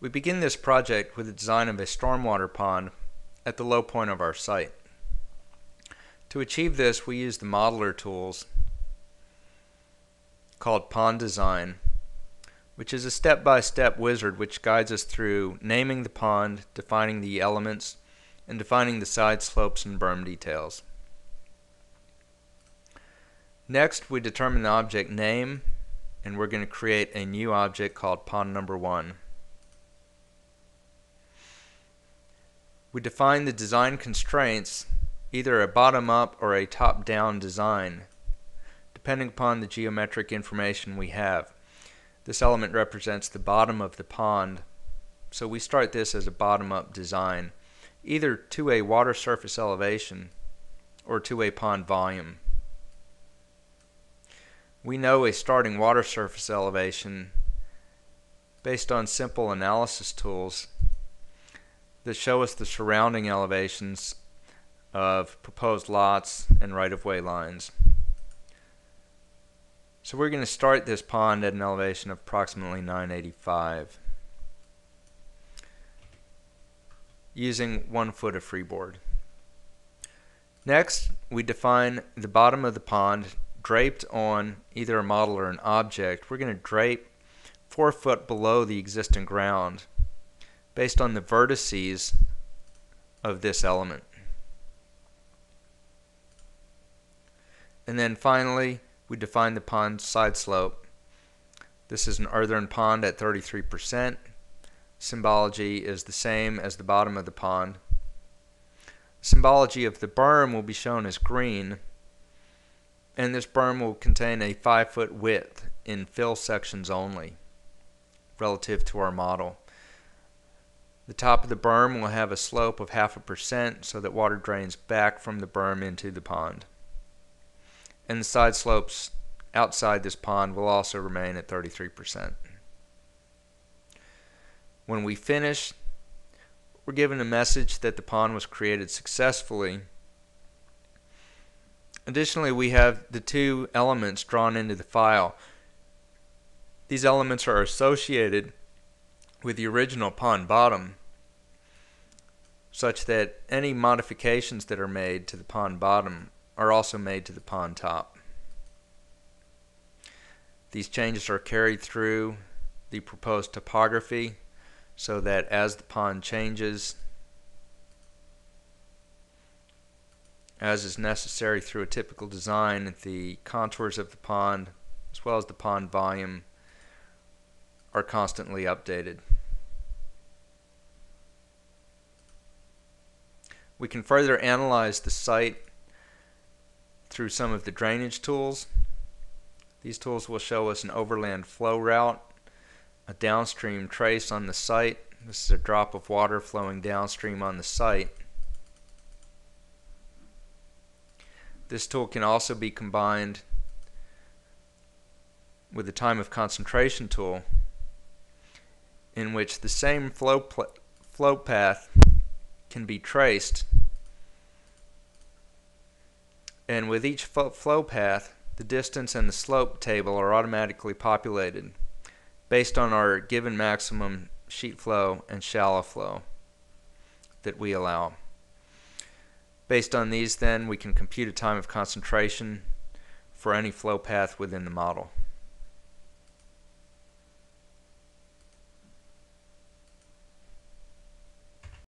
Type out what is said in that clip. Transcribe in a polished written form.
We begin this project with the design of a stormwater pond at the low point of our site. To achieve this, we use the modeler tools called Pond Design, which is a step-by-step wizard which guides us through naming the pond, defining the elements, and defining the side slopes and berm details. Next, we determine the object name, and we're going to create a new object called pond number 1. We define the design constraints, either a bottom-up or a top-down design, depending upon the geometric information we have. This element represents the bottom of the pond, so we start this as a bottom-up design, either to a water surface elevation or to a pond volume. We know a starting water surface elevation based on simple analysis tools that show us the surrounding elevations of proposed lots and right-of-way lines. So we're going to start this pond at an elevation of approximately 985 using 1 foot of freeboard. Next, we define the bottom of the pond draped on either a model or an object. We're going to drape 4 foot below the existing ground based on the vertices of this element. And then finally, we define the pond side slope. This is an earthen pond at 33%. Symbology is the same as the bottom of the pond. Symbology of the berm will be shown as green, and this berm will contain a 5 foot width in fill sections only relative to our model. The top of the berm will have a slope of 0.5% so that water drains back from the berm into the pond. And the side slopes outside this pond will also remain at 33%. When we finish, we're given a message that the pond was created successfully. Additionally, we have the 2 elements drawn into the file. These elements are associated with the original pond bottom, such that any modifications that are made to the pond bottom are also made to the pond top. These changes are carried through the proposed topography so that as the pond changes, as is necessary through a typical design, the contours of the pond as well as the pond volume are constantly updated. We can further analyze the site through some of the drainage tools. These tools will show us an overland flow route, a downstream trace on the site. This is a drop of water flowing downstream on the site. This tool can also be combined with the time of concentration tool, in which the same flow path can be traced, and with each flow path the distance and the slope table are automatically populated based on our given maximum sheet flow and shallow flow that we allow. Based on these, then, we can compute a time of concentration for any flow path within the model.